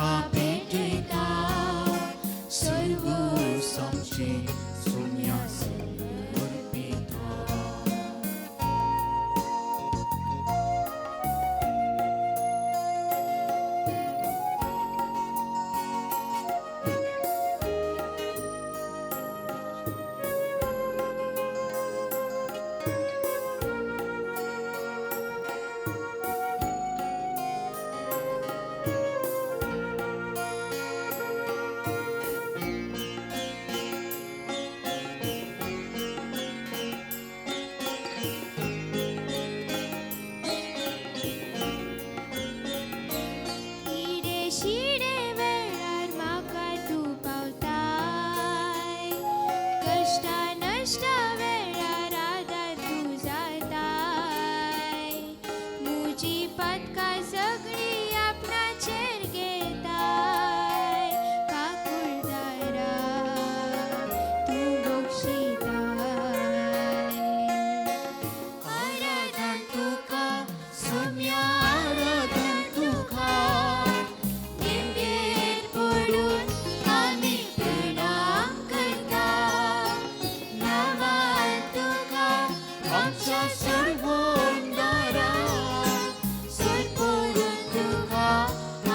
तुका भेटयता सर्व आमचे सोम्या समर्पिता. शिडे वेळार म्हाका तूं पावताय, कश्टा नश्टा वेळार आदार तूं जाताय. म्हजी पदकां सगळीं आपणाचेर घेताय, काकुळदारा तूं बक्षिताय. आराधन तुका सोम्या आराधन तुका निमगेर पडून आमी प्रणाम करता. नावान तुका आमच्या सर्व उंडारा सोडून तुका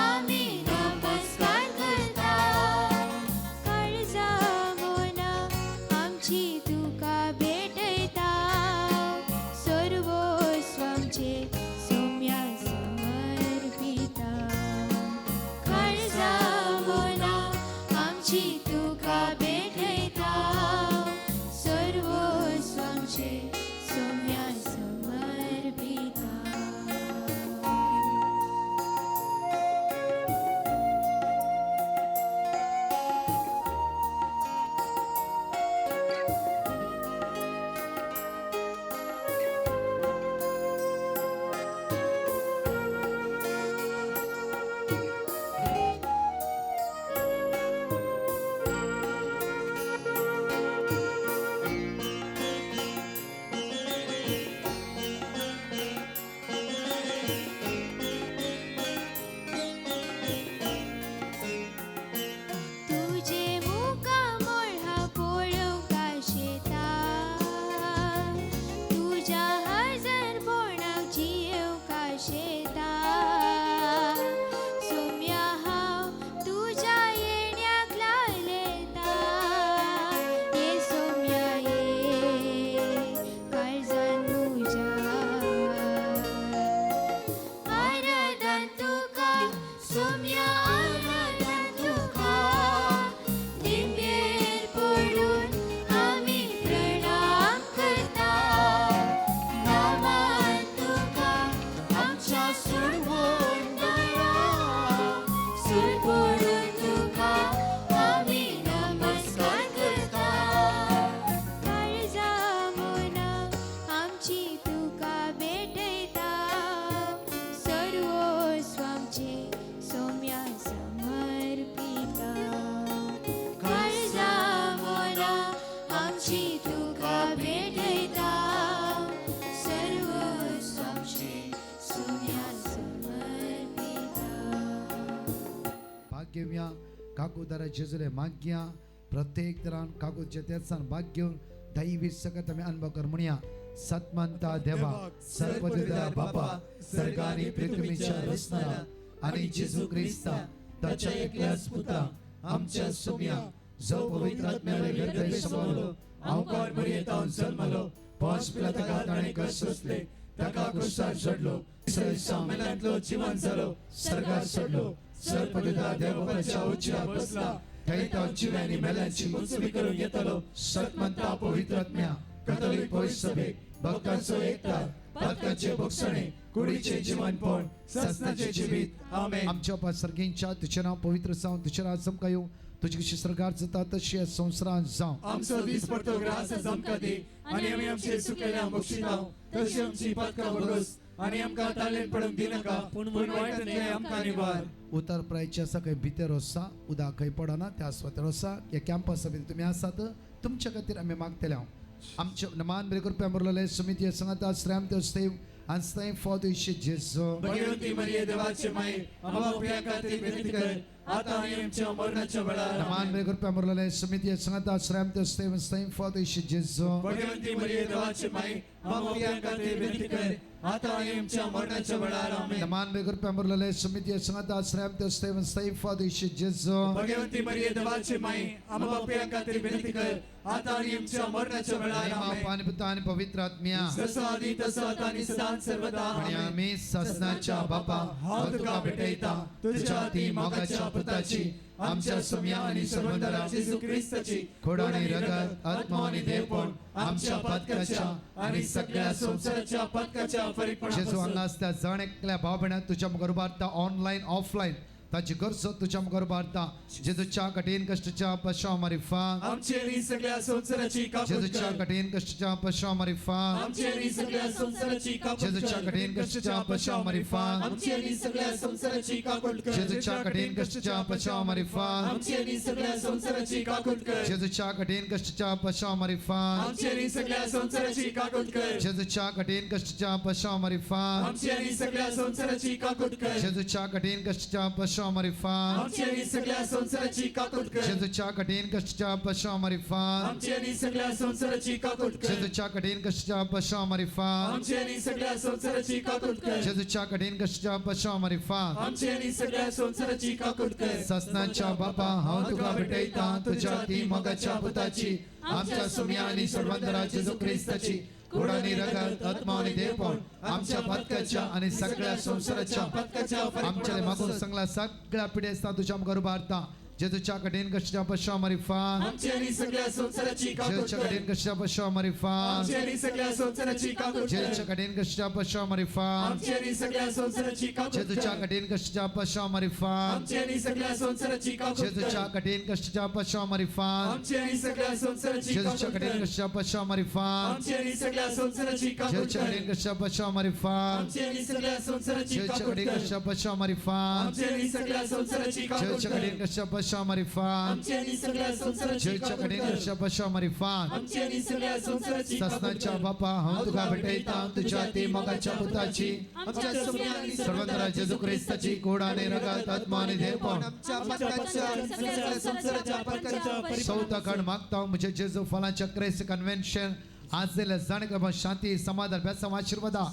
आमी नमस्कार करता. काळजा मोना आमची तुका भेटयता सर्वस्व आमचे सोम्या समर्पिता. काळजा मोना आमची तुका भेटयता सर्वस्व आमचे सोम्या समर्पिता. तुझे मुका मोळा पळोवका शेता, तुझ्या हजर बोणाक जियेवका शेता. सोम्या हांव तुझ्या येण्याक लायलेता, ये सोम्या ये काळजान तुझ्या. आराधन तुका सोम्या आराधन तुका निमगेर पडून आमी प्रणाम करता. नावान तुका आमच्या सर्व उंडारा सोडून तुका आमी नमस्कार करता. काळजा मोना आमची तुका भेटयता सर्वस्व आमचे सोम्या समर्पिता. काळजा मोना आमची तुका भेटयता सर्वस्व आमचे सोम्या समर्पिता. भाग्यम्या काकूदारा जेजुले माग्या प्रत्येक तरान काकू जेतेसान भाग्य दैवी सकत आमी अनुभव कर म्हणया. सत्मंता देवा सर्वपिता बापा सर्गानी पृथ्वीच्या रचणारा आणि जेजू ख्रिस्ता ताच्या एकल्याच पुत्रा आमच्या सोम्या जो पवित्र आत्म्याने हृदय समावलो अवकार मरियेतान जन्मलो पांच पिलाताका ताणे कष्ट सोसले ताका क्रुसार चढलो तिसऱ्या मेलांतलो जिवंत जालो सर्गार चढलो सर्वपिता देवाच्या उच्चार बसला थंय तो जिव्यांनी मेल्यांची मुक्ती करून येतलो. सत्मंता पवित्र आत्म्या कॅथोलिक पवित्र सभेक भक्तांचो एकता भक्तांचे भक्षणे कुडीचे जीवनपण सस्नाचे जिवीत आमेन. आमच्या सर्गींच्या तुझे नाव पवित्र जावं तुझे राज चमका येवं तुझी कशी सरकार जाता तशी संवसारांत जावं. आमचो दीस पडतो ग्रास चमका दी आनी आमी आमचे सुकलेल्या बक्षितांव तशी आमची पदकां भरोस आनी आमकां ताळेन पडूंक दिनाका पूण वायट न्याय आमकां निवार. उतर प्रायचे आसा खंय भितर वचसा उदक खंय पडना त्या स्वतर वचसा ह्या कॅम्पस सभेत तुमी आसात तुमच्या खातीर आमी मागतले. आमचे नमान बरे करपी आमरलेले समिती सांगात श्रेम ते स्तेव आनी फॉर द इशे जेजू भगवंती मरिये देवाचे माये आमच्या खातीर विनंती कर आता आणि आमच्या मरणाच्या वेळार Naman may gurpa murlale sumiti sangata sram te Steven Stein for the Jesu. Bhagwanti मरिये देवाची माई आम्हा प्रियांकाते विनंती कर आता आणि आमच्या मरणाच्या वेळार आमेन Naman may gurpa murlale sumiti sangata sram te Steven Stein for the Jesu. Bhagwanti मरिये देवाची माई आम्हा प्रियांकाते विनंती कर आता आणि आमच्या मरणाच्या वेळार Nama आमेन paniputani pavitra atmya. जसं आधी तसं आता आणि सदान सर्वदा आणि आमेन आम्ही ससनाच्या बापा हाव तुका भेटयता तुझ्या ती मोगाच्या पुताची आमच्या सुम्या आणि सर्वंतरा जेजू ख्रिस्ताची खोडानी रगत आत्मा आणि देवपण आमच्या पदकाच्या आणि सगळ्या संसाराच्या पदकाच्या जेजू परिपूर्ण हांगासल्या जण एकल्या भाव भयणां तुझ्या मुखार उबारता ऑनलाइन ऑफलाइन ताची गरज तुझ्या मुखार उबारता जेजूच्या कठीण कष्टाच्या पश्चाव मारिफा आमचे आणि सगळ्या संसाराची कापूस जेजूच्या कर. कठीण कष्टाच्या पश्चाव मारिफा आमचे आणि सगळ्या संसाराची कापूस जेजूच्या कर. कठीण कष्टाच्या पश्चाव मारिफा आमचे आणि सगळ्या संसाराची काकूट कर. जेजूच्या कठीण कष्टाच्या पश्चाव मारिफा आमचे आणि सगळ्या संसाराची काकूट कर. जेजूच्या कठीण कष्टाच्या पश्चाव मारिफा आमचे आणि सगळ्या संसाराची काकूट कर. जेजूच्या कठीण कष्टाच्या पश्चाव मारिफा आमचे आणि सगळ्या संसाराची काकूट कर. जेजूच्या कठीण कष्टाच्या पश्चाव मारिफा आमचे आणि सगळ्या संसाराची काकूट कर. जेजूच्या कठीण कष्टाच्या पश्चाव मारिफा आमचे आणि सगळ्या संसाराची काकूट कर. जेजूच्या कठीण कष्टाच्या पश्चाव मारिफा आमचे आणि सगळ्या संसाराची काकूट कर. जेजूच्या कठीण कष्टाच्या पश्चाव मारिफा आमचे आणि सगळ्या संसाराची काकूट कर. ससनाच्या बापा हांव तुका भेटयता तुझ्या ती मोगाच्या पुताची आमच्या सुम्या आणि सर्वंतरा जेजू ख्रिस्ताची खोडानी रगत आत्मा आणि देवपण आमच्या पदकाच्या आणि सगळ्या संसाराच्या पदकाच्या आमच्या मागून सांगला सगळ्या पिढ्यास्ता तुझ्या मुखार उबारता जेजूच्या कठीण कष्टाच्या पश्चाव मारिफा आमचे आणि सगळ्या संसाराची काकूट जेजूच्या कर. कठीण कष्टाच्या पश्चाव मारिफा आमचे आणि सगळ्या संसाराची काकूट कर. जेजूच्या कठीण कष्टाच्या पश्चाव मारिफा आमचे आणि सगळ्या संसाराची काकूट जेजूच्या कर. कठीण कष्टाच्या पश्चाव मारिफा आमचे आणि सगळ्या संसाराची काकूट कर. जेजूच्या कठीण कष्टाच्या पश्चाव मारिफा आमचे आणि सगळ्या संसाराची जेजूच्या काकूट कठीण कर. कष्टाच्या पश्चाव मारिफा आमचे आणि सगळ्या संसाराची काकूट जेजूच्या कर. कठीण कष्टाच्या पश्चाव मारिफा आमचे आणि सगळ्या संसाराची जेजूच्या काकूट कठीण कर. कष्टाच्या पश्चाव मारिफा आमचे आणि सगळ्या संसाराची काकूट जेजूच्या कर. कठीण कष्टाच्या पश्चाव मारिफा आमचे आणि सगळ्या संसाराची जेजूच्या काकूट कठीण कर. कष्टाच्या पश्चाव मारिफा आमचे आणि सगळ्या संसाराची काकूट ससनाच्या कर. बापा हांव तुका भेटयता तुझ्या ती मोगाच्या पुताची आमच्या सुम्या आणि सर्वंतरा जेजू ख्रिस्ताची खोडाने रगत आत्मा आणि देवपण आमच्या पदकाच्या आणि सगळ्या संसाराच्या पदकाच्या चौथा खंड मागता हूं मुझे जेजू फलांच्या क्रेस कन्व्हेन्शन आज दिल्या जाणकर शांती समाधान बेसम आशीर्वादा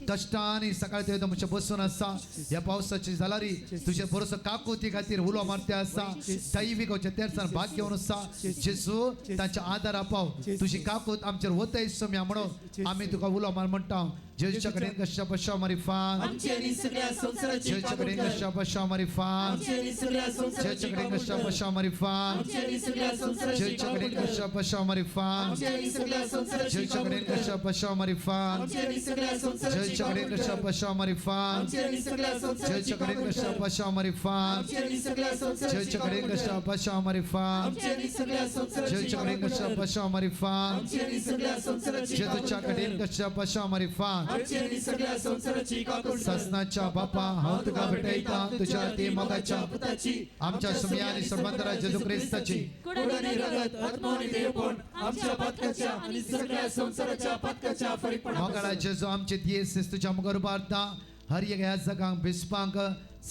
कष्टांनी सकाळी ते म्हजे बसून आसा ह्या पावसाची जालारी तुझे बरोसो काकुती खातीर उलो मारते आसा दैवीक तेरसान भाग घेवन आसा जेजू तांच्या आदार आपाव तुझी काकूत आमचेर वतय सोम्या म्हणून आमी तुका उलो मार म्हणटा जेजूच्या कडेन कशा पश्चा मारिफान आमचे आणि सगळ्या संसाराची जेजूच्या काकूट कडेन कर. कशा पश्चा मारिफान आमचे आणि सगळ्या संसाराची जेजूच्या कडेन काकूट कशा कर. पश्चा मारिफान आमचे आणि सगळ्या संसाराची जेजूच्या काकूट कडेन कर. कशा पश्चा मारिफान आमचे आणि सगळ्या संसाराची जेजूच्या काकूट कडेन कर. कशा पश्चा मारिफान आमचे आणि सगळ्या संसाराची जेजूच्या कडेन काकूट कशा कर. पश्चा मारिफान आमचे आणि सगळ्या संसाराची जेजूच्या कडेन काकूट कशा कर. पश्चा मारिफान आमचे आणि सगळ्या संसाराची जेजूच्या कडेन काकूट कशा कर. पश्चा मारिफान आमचे आणि सगळ्या संसाराची जेजूच्या कडेन काकूट कशा कर. पश्चा मारिफान आमचे आणि सगळ्या संसाराची जेजूच्या काकूट कडेन कर. कशा पश्चा मारिफान आमचे आणि सगळ्या संसाराची काकूट कर. ससनाच्या बापा हांव तुका भेटयता तुझ्या ती मोगाच्या पुताची आमच्या सुम्या आणि सर्वंतरा जेजू ख्रिस्ताची कोडानी रगत आत्मा आणि देवपण आमच्या पदकाच्या आणि सगळ्या संसाराच्या पदकाच्या परिपूर्ण मोगाळा जेजू आमचे दियेस तुझ्या मुखार उबारता हर एक ह्या जगांक बिस्पांक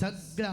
सगळ्या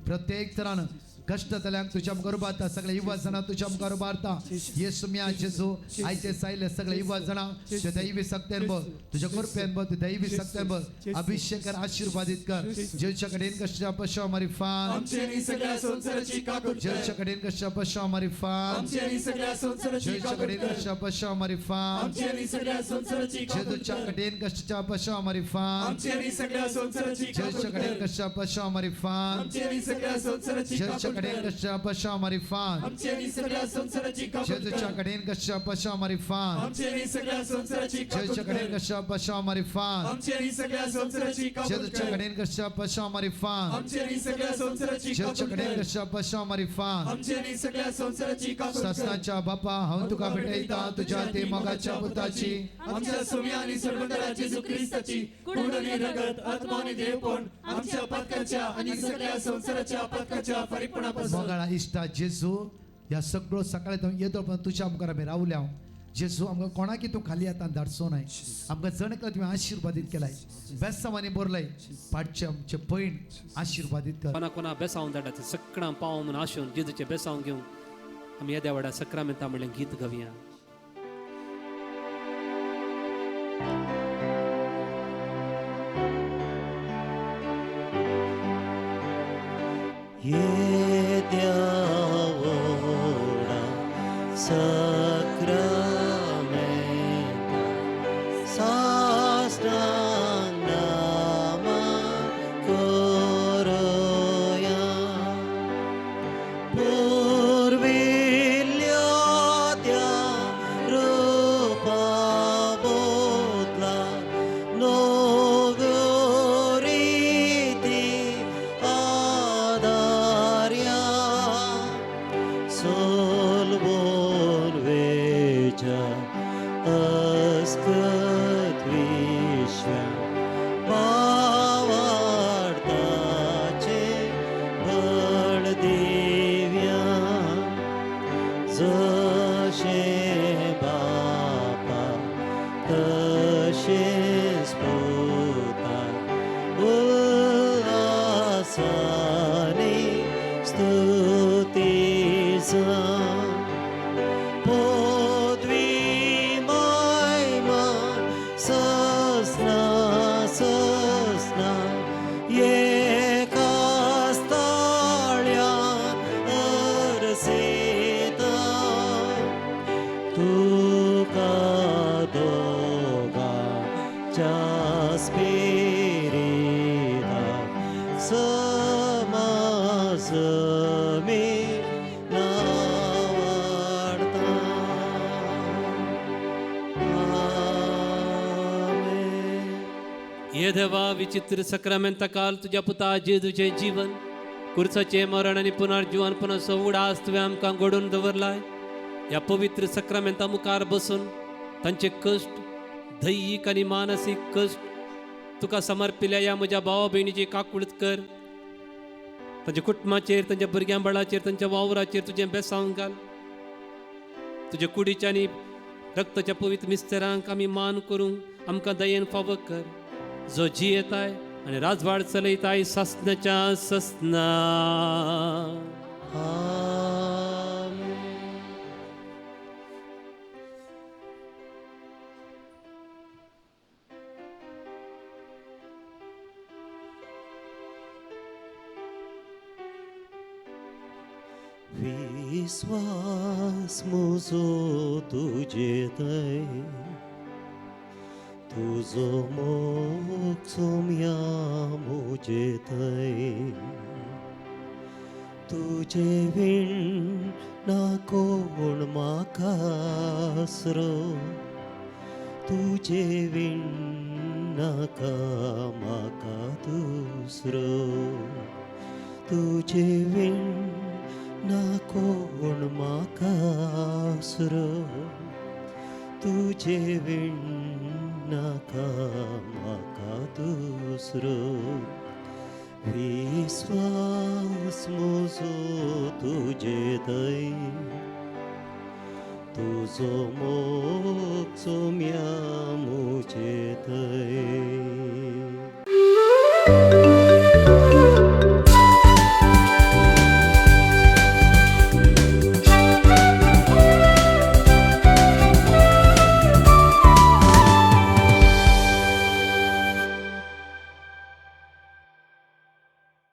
प्रत्येक तरान कष्टतल्यांक तुझ्या मुखार उबारता सगळ्या युवा जाणां तुझ्या मुखार उबारता येसू म्या जेजू आयचे सायले सगळे युवा जाणां ते दैवी सक्तेन ब तुझ्या कृपेन ब ते दैवी सक्तेन ब अभिषेक कर आशीर्वादित कर जेजूच्या कडेन कशा पश्चा मारिफान आमचे आणि सगळ्या संसाराची काकूट कर. जेजूच्या कडेन कशा पश्चा मारिफान आमचे आणि सगळ्या संसाराची जेजूच्या काकूट कडेन कर. कशा पश्चा मारिफान आमचे आणि सगळ्या संसाराची काकूट जेजूच्या कर. कडेन कशा पश्चा मारिफान आमचे आणि सगळ्या संसाराची काकूट जेजूच्या कडेन कर. कशा पश्चा मारिफान आमचे आणि सगळ्या संसाराची जेजूच्या काकूट कडेन कर. कशा पश्चा मारिफान आमचे आणि सगळ्या संसाराची काकूट जेजूच्या कर. कडेन कशा पश्चा मारिफान आमचे आणि सगळ्या संसाराची काकूट जेजूच्या कडेन कर. कशा पश्चा मारिफान आमचे आणि सगळ्या संसाराची काकूट जेजूच्या कर. कडेन कशा पश्चा मारिफान आमचे आणि सगळ्या संसाराची जेजूच्या काकूट कडेन कर. कशा पश्चा मारिफान आमचे आणि सगळ्या संसाराची काकूट कर. ससनाच्या बापा हांव तुका भेटयता तुझ्या ती मोगाच्या पुताची आमच्या सोम्या आणि सर्वंतरा जेजू ख्रिस्ताची कोडानी रगत आत्मा आणि देवपण आमच्या पदकाच्या आणि सगळ्या संसाराच्या पदकाच्या परिपूर्णापासून मोगाळा इष्टा जेजू या सगळं सकाळी येतो पण तुझ्या मुखार आम्ही रावल्या जेजू आमकां कोणाकी तूं खाली हातान धाडचो नाय आमकां जण एकलो तुवें आशिर्वादीत केलाय बेसांवांनी बरलय पाडचे आमचे पैण आशिर्वादीत कर कोणा कोणा बेसांव धाडा सगळां पाव म्हणून आशून जेजूचे बेसांव घेवन आमी येद्या व्हडा सक्रामेंता म्हणलें गीत गावया. Yedyavora sakramenta sastangnama koroya purvilyadya rupa bodla nogoriti adarya solvon veja askat vishwa bavartache baldevya जशे बापा तशे स्पुता उल्हासाने स्तुतीचा पदवी महिमा सस्ना सस्ना एकाच ताळ्यान अरसेता तुका दोगाच्या स्पिरिता समाज मी नावाडता. आमेन. ये देवा विचित्र सक्रामेंता काल तुझ्या पुता जेजूचे जीवन कुर्साचे मरण आणि पुनर्जीवन पुन्हा सवडास तुवें आमकां घडोवन दवरलाय. या पवित्र सक्रामेंता मुखार बसून तांचे कश्ट दैहिक आणि मानसीक कश्ट तुका समर्पिल्या या म्हज्या भावा भयणीची काकुळत कर. तांच्या कुटुंबाचेर तांच्या भुरग्यां बाळाचेर तांच्या वावराचेर तुजें बेसांव घाल. तुजे कुडीच्या आनी रक्ताच्या पवित्र मिस्तेरांक आमी मान करूंक आमकां दयेन फावो कर. जो जियेताय आनी राजवाड चलयताय सस्नाच्या सस्ना. आमेन. विश्वास म्हजो तुजेतय तुजो मोग सोम्या मुजेतय तुजे विण ना कोण म्हाका आसरो तुजे विण नाका म्हाका दुसरो तुजे विण ना कोण म्हाका आसरो तुजे विण नाका म्हाका दुसरो. विश्वास म्हजो तुजेतय तुजो मोग